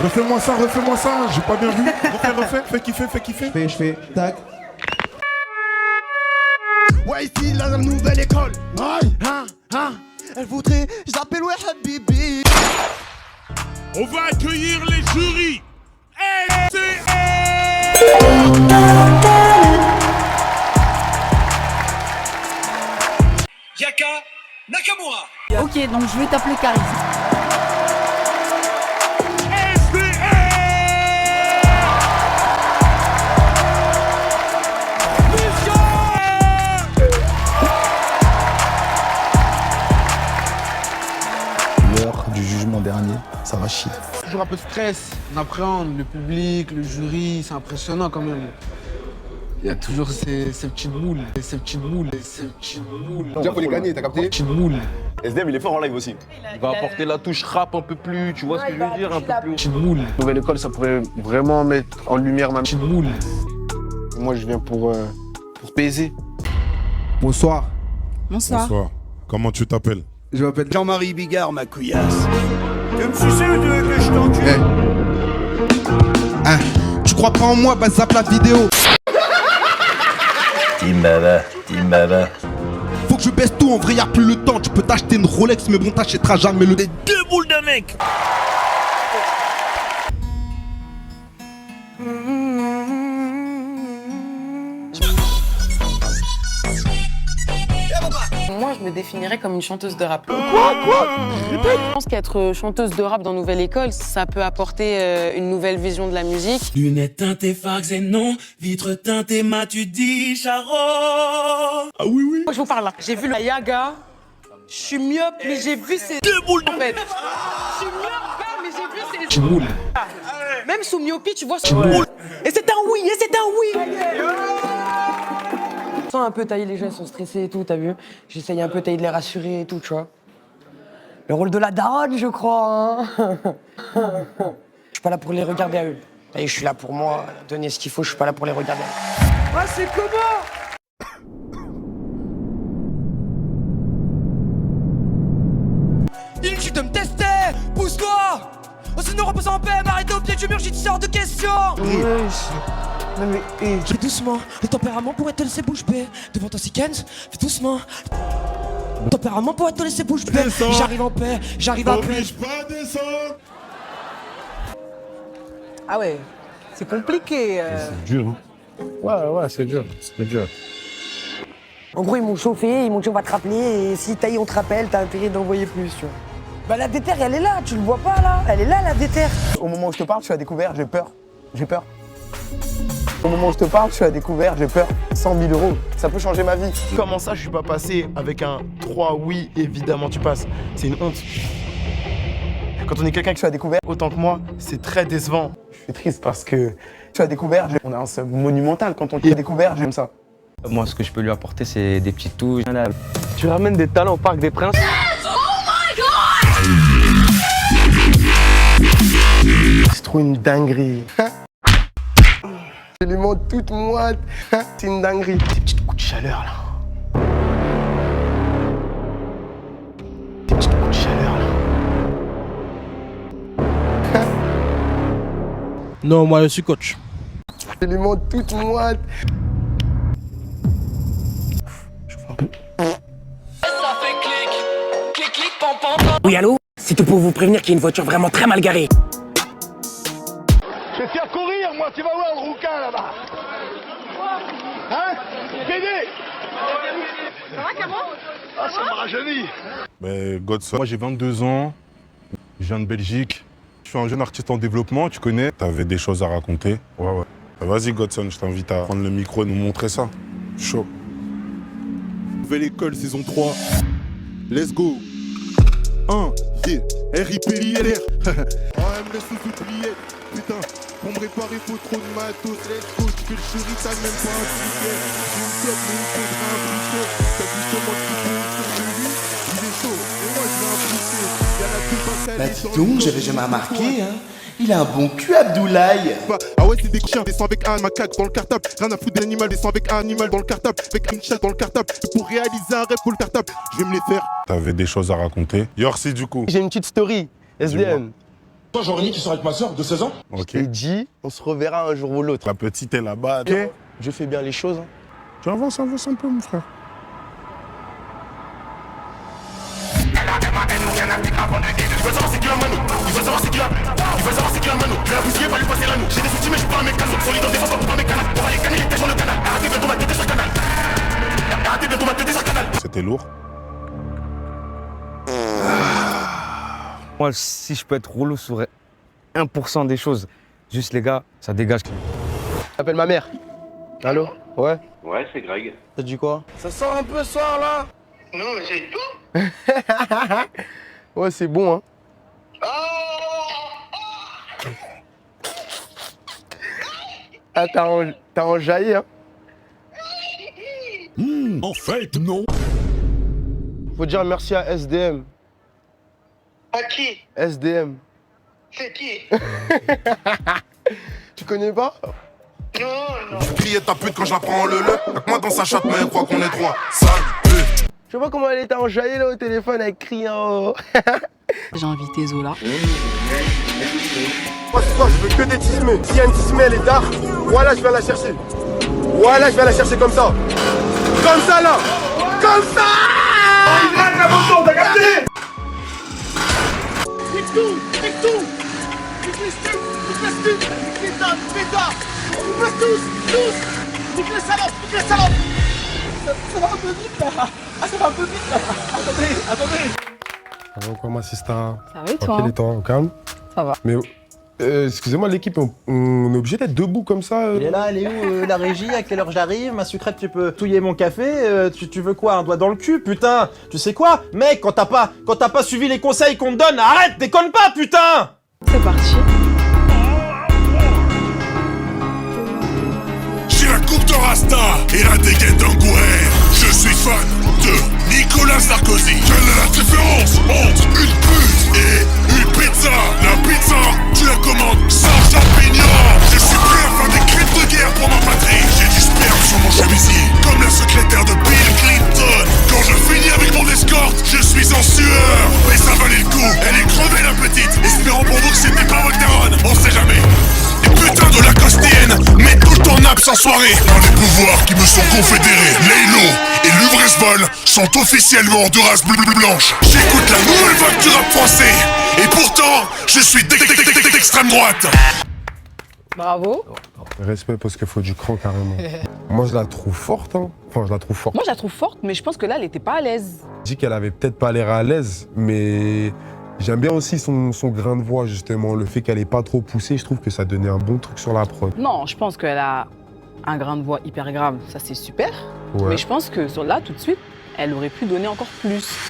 Refais-moi ça, j'ai pas bien vu. Refais, fais kiffer. Je fais, tac. Ouais, ici la nouvelle école. Elle voudrait, j'appelle ouais Habibi. On va accueillir les jurys. Yaka Nakamura. Ok, donc je vais t'appeler Karis. L'heure du jugement dernier, ça va chier. Toujours un peu de stress, on appréhende le public, le jury, c'est impressionnant quand même. Il y a toujours ces petites boules, Déjà, faut les gagner, t'as capté? SDM, il est fort en live aussi. Il va apporter la touche rap un peu plus, tu vois ce que je veux dire, un peu plus. Nouvelle école, ça pourrait vraiment mettre en lumière ma petite boule. Moi, je viens pour baiser. Bonsoir. Bonsoir. Bonsoir. Comment tu t'appelles? Je m'appelle Jean-Marie Bigard, ma couillasse. Tu veux me sucer ou tu veux que je t'encule? Hein, tu crois pas en moi, bah zappe la vidéo. Timbaba. Faut que je baisse tout, en vrai y'a plus le temps. Tu peux t'acheter une Rolex, mais bon t'achèteras jamais le... Des deux boules de mec. Moi, je me définirais comme une chanteuse de rap. Quoi Je pense qu'être chanteuse de rap dans Nouvelle École, ça peut apporter une nouvelle vision de la musique. Lunettes teintées, fax et non, vitre teintée, tu dis Charo. Ah oui. Moi, je vous parle là. J'ai vu la Yaga. Je suis myope, mais j'ai vu ses Deux boules de en fait. Je suis myope, mais j'ai vu ses Même sous myopie, tu vois. Et c'est un oui, Je sens un peu tailler les gens, ils sont stressés et tout, t'as vu? J'essaye un peu tailler de les rassurer et tout, tu vois. Le rôle de la daronne, je crois, hein. Je suis pas là pour les regarder à eux. Et je suis là pour moi, donner ce qu'il faut, je suis pas là pour les regarder à eux. Ah, c'est comment? Inutile de me tester, pousse-toi! Oh, sinon repose en paix, m'arrête au pied du mur, j'ai toutes sortes de questions! Non mais, fais doucement, le tempérament pourrait te laisser bouche bée. Devant ton Sikens, fais doucement. Le tempérament pourrait te laisser bouche bée. J'arrive en paix, j'arrive à paix. Pas descendre. Ah ouais, c'est compliqué. C'est dur, hein? Ouais, c'est dur. En gros, ils m'ont chauffé, ils m'ont dit on va te rappeler, et si taille on te rappelle, t'as intérêt d'envoyer plus, tu vois. Bah la déterre, elle est là, tu le vois pas là? Elle est là, la déterre. Au moment où je te parle, je suis à découvert, j'ai peur. Au moment où je te parle, je suis à découvert, j'ai peur. 100 000 euros, ça peut changer ma vie. Comment ça, je suis pas passé avec un 3 oui, évidemment tu passes. C'est une honte. Quand on est quelqu'un qui soit à découvert, autant que moi, c'est très décevant. Je suis triste parce que je suis à découvert, on a un sub monumental. Quand on est à découvert, j'aime ça. Moi, ce que je peux lui apporter, c'est des petites touches. Tu ramènes des talents au Parc des Princes. C'est trop une dinguerie. Je lui montre toute moite. C'est une dinguerie. Des petits coups de chaleur là. Non, moi je suis coach. Je lui montre toute moite. Oui, allô? C'était pour vous prévenir qu'il y a une voiture vraiment très mal garée. Je vais te faire courir, moi, tu vas voir le rouquin là-bas. Hein? Pédé! Ça va, comment? Ah, ça m'a rajeuni. Mais Godson, moi j'ai 22 ans, je viens de Belgique. Je suis un jeune artiste en développement, tu connais. T'avais des choses à raconter. Ouais. Vas-y Godson, je t'invite à prendre le micro et nous montrer ça. Chaud. Nouvelle école, saison 3. Let's go. 1, yeah. RIP l'ILR. AM laisse nous oublier. Putain, pour me réparer, faut trop de matos. Let's go, tu fais le jury, t'as même pas un ticket. J'ai une tête, mais il me faudra un briquet. T'as vu comment tu peux autour de lui? Il est chaud, et moi je vais un briquet. Y'en a deux passages. Bah dis donc, j'avais jamais remarqué, hein. Il a un bon cul, Abdoulaye. Ah ouais, c'est des chiens, descends avec un macaque dans le cartable. Rien à foutre de l'animal, descends avec un animal dans le cartable. Avec une chatte dans le cartable. Et pour réaliser un rêve, faut le cartable. Je vais me les faire. T'avais des choses à raconter. Yorsi, du coup. J'ai une petite story, SDM. Toi, Jean-René qui sort avec ma soeur de 16 ans. Ok. Et dit, on se reverra un jour ou l'autre. La petite est là-bas. Ok. Je fais bien les choses. Hein. Tu avances un peu, mon frère. C'était lourd. Moi, si je peux être rouleau, je saurais 1% des choses. Juste les gars, ça dégage. J'appelle ma mère. Allô? Ouais? Ouais, c'est Greg. T'as dit quoi? Ça sent un peu soir là? Non, mais c'est tout. Ouais, c'est bon, hein. Ah, t'as enjaillé, hein? En fait, non. Faut dire merci à SDM. À qui? SDM. C'est qui? Tu connais pas? Non, non. Crier ta pute quand je la prends en le. Y'a que moi dans sa chatte, mais elle croit qu'on est trois. Sale pute. Je vois comment elle était enjaillée là au téléphone avec cri en haut. J'ai invité Zola. Moi ce soir je veux que des tismés. S'il y a une tismée elle est tard, voilà je vais la chercher. Voilà je vais la chercher comme ça. Comme ça là. Comme ça. Il rate la moto, t'as capté? C'est tout. Ils blessent tout. Pétard. Ils blessent tous. Nique les salopes. Ça va un peu vite là. Ah, ça va un peu vite là. Attendez. Ça va quoi, ma sista? Ça va et toi? Tranquille et toi, au calme? Ça va. Mais excusez-moi, l'équipe, on est obligé d'être debout comme ça Il est là, elle est où la régie? À quelle heure j'arrive? Ma sucrète, tu peux touiller mon café? Tu veux quoi? Un doigt dans le cul, putain? Tu sais quoi? Mec, quand t'as pas suivi les conseils qu'on te donne, arrête, déconne pas, putain! C'est parti. J'ai la coupe de Rasta et la dégaine d'un gourère. Je suis fan de Nicolas Sarkozy. Quelle est la différence entre une pute et une pizza? La pizza, tu la commandes sans champignons. Je suis prêt à faire des crimes de guerre pour ma patrie. J'ai du sperme sur mon chemisier, comme la secrétaire de Bill Clinton. Quand je finis avec mon escorte, je suis en sueur. Mais ça valait le coup, elle est crevée la petite. Espérons pour vous que c'était pas Voltaron, on sait jamais. Putain de la costéenne, mets tout le temps nappe sans soirée. Par les pouvoirs qui me sont confédérés, Laylo et Luvresvol sont officiellement de race blanche. J'écoute la nouvelle vague du rap français, et pourtant, je suis d'extrême droite. Bravo. Respect parce qu'il faut du cran carrément. Moi, je la trouve forte, hein. Enfin, je la trouve forte. Moi, je la trouve forte, mais je pense que là, elle était pas à l'aise. Je dis qu'elle avait peut-être pas l'air à l'aise, mais j'aime bien aussi son grain de voix, justement. Le fait qu'elle est pas trop poussée, je trouve que ça donnait un bon truc sur la prod. Non, je pense qu'elle a un grain de voix hyper grave. Ça, c'est super. Ouais. Mais je pense que sur là, tout de suite, elle aurait pu donner encore plus.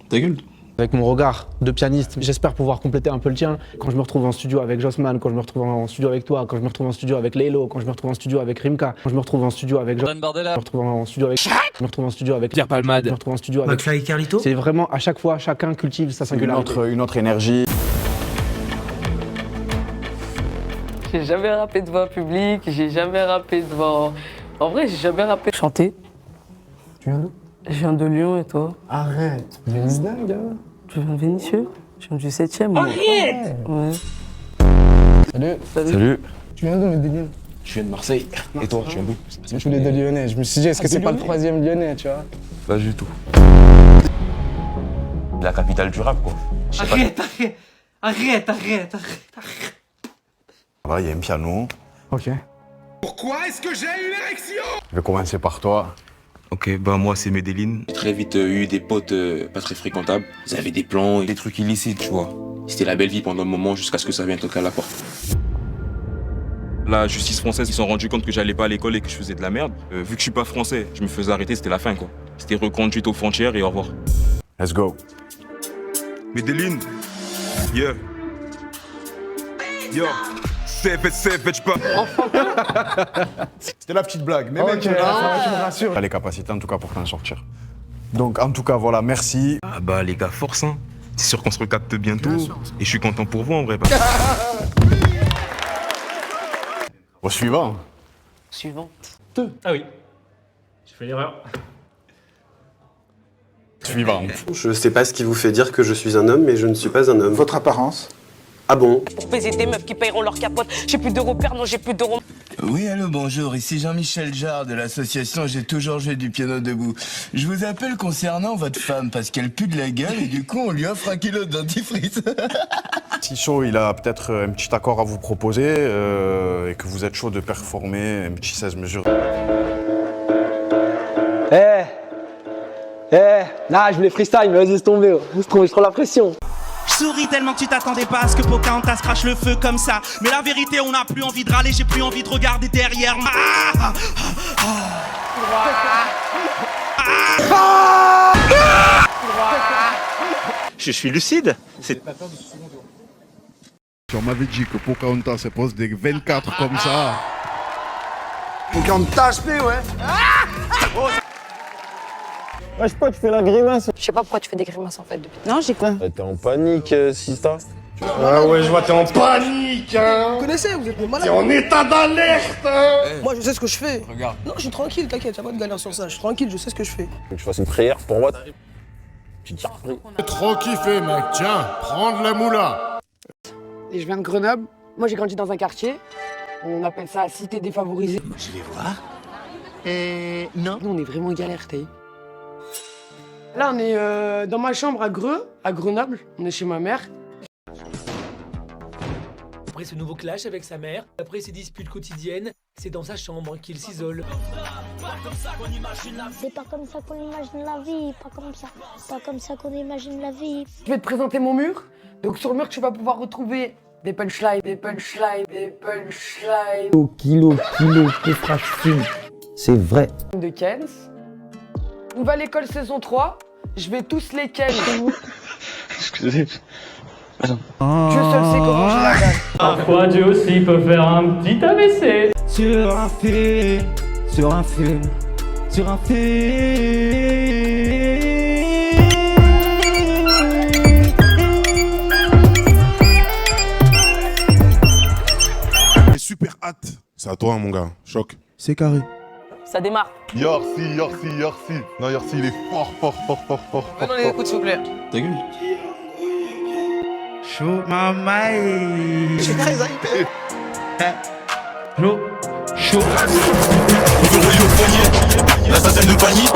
Ta gueule. Avec mon regard de pianiste, j'espère pouvoir compléter un peu le tien. Quand je me retrouve en studio avec Jossman, quand je me retrouve en studio avec toi, quand je me retrouve en studio avec Laylo, quand je me retrouve en studio avec Rimka, quand je me retrouve en studio avec je me retrouve en studio avec je me retrouve en studio avec Pierre Palmade, je me retrouve en studio avec McFly et Carlito. C'est vraiment à chaque fois, chacun cultive sa singularité. Une autre énergie. J'ai jamais rappé devant un public, j'ai jamais rappé devant... En vrai, j'ai jamais rappé. Chanté. Tu viens d'où? Je viens de Lyon et toi? Arrête, tu viens dingue. Je viens de Vénissieux. Je viens du 7e. Moi. Arrête! Ouais. Salut. Salut. Tu viens d'où, Medellin? Je viens de Marseille. Et toi, tu viens d'où? Tous les deux lyonnais. Je me suis dit, est-ce que c'est pas le troisième lyonnais, tu vois? Pas du tout. La capitale du rap, quoi. Arrête. Voilà, il y a un piano. Ok. Pourquoi est-ce que j'ai une érection? Je vais commencer par toi. Ok, bah moi c'est Medellin. J'ai très vite eu des potes pas très fréquentables. Ils avaient des plans et des trucs illicites, tu vois. C'était la belle vie pendant un moment jusqu'à ce que ça vienne toquer à la porte. La justice française, ils se sont rendus compte que j'allais pas à l'école et que je faisais de la merde. Vu que je suis pas français, je me faisais arrêter, c'était la fin quoi. C'était reconduite aux frontières et au revoir. Let's go. Medellin, yeah. Yo, savage pas. C'était la petite blague, mais même tu me rassures. T'as les capacités en tout cas pour t'en sortir. Donc en tout cas voilà, merci. Ah bah les gars, force hein. C'est sûr qu'on se recapte bientôt. Et je suis content pour vous en vrai. Au suivant. Suivant. Ah oui. J'ai fait l'erreur. Suivante. Je sais pas ce qui vous fait dire que je suis un homme, mais je ne suis pas un homme. Votre apparence? Ah bon? Pour baiser des meufs qui paieront leur capote. J'ai plus de repères, non, j'ai plus de Oui, allô, bonjour, ici Jean-Michel Jarre de l'association J'ai toujours joué du piano debout. Je vous appelle concernant votre femme parce qu'elle pue de la gueule et du coup on lui offre 1 kilo de dentifrice. Si chaud, il a peut-être un petit accord à vous proposer et que vous êtes chaud de performer un petit 16 mesures. Nah, je voulais freestyle, mais vas-y, laisse tomber. Laisse tomber, je prends la pression. Je souris tellement que tu t'attendais pas à ce que Pocahontas crache le feu comme ça. Mais la vérité, on n'a plus envie de râler, j'ai plus envie de regarder derrière. Je suis lucide. On m'avait dit que Pocahontas se pose des 24 comme ça. Pocahontas, ouais. Ouais, je sais pas, tu fais la grimace. Je sais pas pourquoi tu fais des grimaces en fait depuis. Non, j'ai quoi? T'es en panique, Sista. Ah ouais, je vois, t'es en panique, hein. Vous connaissez, vous êtes des malades. T'es en état d'alerte, hein. Moi, je sais ce que je fais. Regarde. Non, je suis tranquille, t'inquiète, y'a pas de galère sur ça. Je suis tranquille, je sais ce que je fais. Faut que je fasse une prière pour moi. Tu dis Trop kiffé, mec. Tiens, prends de la moula. Et je viens de Grenoble. Moi, j'ai grandi dans un quartier. On appelle ça cité défavorisée. Je vais voir. Non. Nous, on est vraiment galère, t'as vu. Là, on est dans ma chambre à Grenoble. On est chez ma mère. Après ce nouveau clash avec sa mère, après ses disputes quotidiennes, c'est dans sa chambre qu'il s'isole. C'est pas comme ça qu'on imagine la vie, pas comme ça qu'on imagine la vie. Je vais te présenter mon mur. Donc sur le mur, tu vas pouvoir retrouver des punchlines, des punchlines, des punchlines. Kilo, que frappe-t-il? C'est vrai. De Kens. Nouvelle école saison 3. Je vais tous les ken. Excusez. Dieu seul sait comment je la gagne. Parfois Dieu aussi peut faire un petit AVC. Sur un film, sur un film, sur un J'ai super hâte. C'est à toi, mon gars. Choc. C'est carré. Ça démarre. Yorsi. Non, Yorsi, il est fort. Maintenant, les écoutes, s'il vous plaît. Ta gueule. Show my mind. Je suis très hypé. Chaud. L'assassin de panier.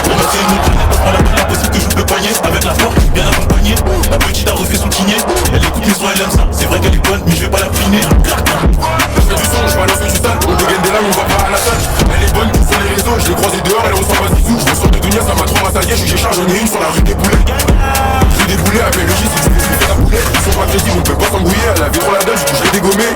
On a fait une prend la possible que je peux panier. Avec la force, bien accompagnée. La petite a refait son kiné. Elle écoute les sons, elle aime ça. C'est vrai qu'elle est bonne, mais je vais pas la piner. Je fais du son, je balance du sale. On dégaine des lames, on va pas à la salle. Elle est bonne, tout sur les réseaux. Je l'ai croisée dehors, elle reçoit pas zizou. Je me sors de Dunia, ça m'a trop massacré. Je suis chez j'en ai une sur la rue des boulets. Rue des boulets, appelle le J si tu veux fais la boulette. Ils sont pas crédibles, on peut pas s'embrouiller. Elle avait trop la dalle, du coup je l'ai dégommé.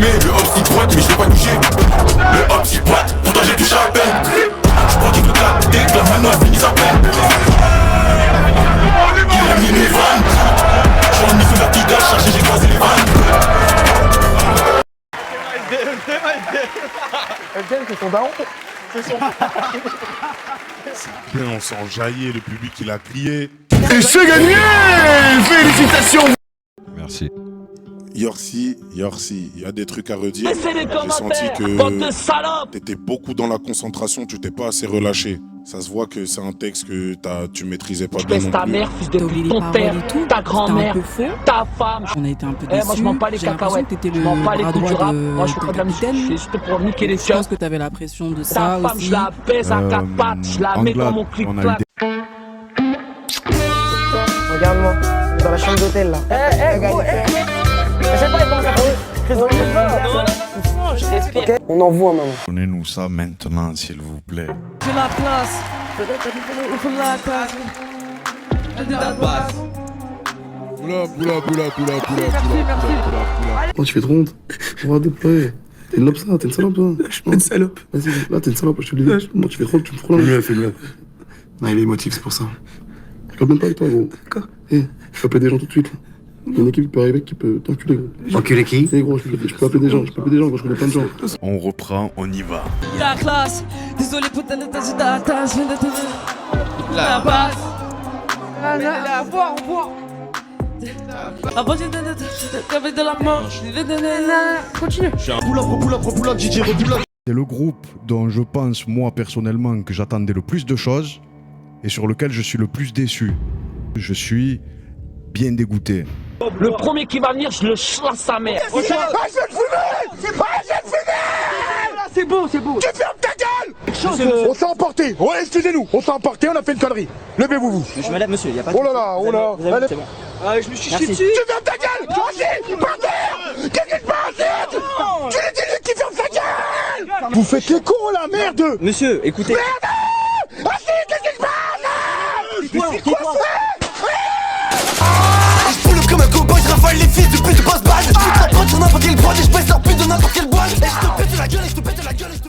Le hop si droite mais je l'ai pas touché. Le hop si droite, pourtant j'ai touché à peine. Je crois qu'il veut claquer, dès que la mano a fini sa peine. Il a mis mes vannes. Je suis en mission verticale, chargé, j'ai croisé les vannes. C'est son daron. C'est son Bien, on s'en jaillait, le public il a crié. Et c'est gagné! Félicitations! Merci. Yorsi, il y a des trucs à redire. Laissez les J'ai commentaires, senti bande de que salopes. t'étais beaucoup dans la concentration, tu t'es pas assez relâché. Ça se voit que c'est un texte que tu maîtrisais pas bien non Ta plus. mère, fils de ton père, ta grand-mère, ta femme. On a été un peu déçus. Moi je m'en bats les cacahuètes, je m'en bats les coups du rap. Moi je suis pas de la musique, je suis juste pour niquer les Je pense que t'avais la pression de ça Ta femme, aussi. je la baise à 4 pattes, je la mets dans mon clic-clac. Regarde-moi, dans la chambre d'hôtel là. Je sais pas comment ça fait. On envoie maman. Donnez-nous ça maintenant, s'il vous plaît. Fais la place. Fais la place. La base. Oh, tu fais trop honte. On va déployer. T'es une lope, ça, t'es une salope, toi. Je suis pas une salope. Vas-y, là, t'es une salope, je te le dis. Moi, tu fais trop, tu me frôles. Fais-le. Non, il est émotif, c'est pour ça. Je parle même pas avec toi, gros. D'accord. Eh, je peux appeler des gens tout de suite. Il y a une équipe qui peut arriver qui peut t'enculer, gros. Enculer qui? Eh, gros, je peux appeler des gens, gros, je connais plein de gens. On reprend, on y va. La classe. Désolé pour ta notation d'attache. La base. La voix, on voit. Avant j'ai de la manche. Continue. Repoula, DJ, repoula. C'est le groupe dont je pense, moi, personnellement, que j'attendais le plus de choses. et sur lequel je suis le plus déçu. Je suis bien dégoûté. Le premier qui va venir, je le chasse sa mère. Ah, je vais le fumer. C'est pas, je vais le fumer. C'est beau, c'est beau. Tu fermes ta gueule. On s'est emporté. Ouais, excusez-nous. On s'est emporté, on a fait une connerie. Levez-vous, vous. Je me lève, monsieur, il y a pas de... Oh là là, oh là. Allez. C'est bon. Je me suis chié dessus. Tu fermes ta gueule. Toi aussi, par terre. Qu'est-ce qui se passe? Tu lui dis lui qui ferme sa gueule. Vous faites les cons, là, merde. Monsieur, écoutez... Merde. Ah si, qu'est-ce qui se passe? C'est quoi Je pull up comme un cowboy, je rafale les fils de pute de basse balle. Je pute la pote sur n'importe quelle boîte et je baisse leur pute de n'importe quelle boîte. Et je te pète la gueule, et je te pète la gueule, et je te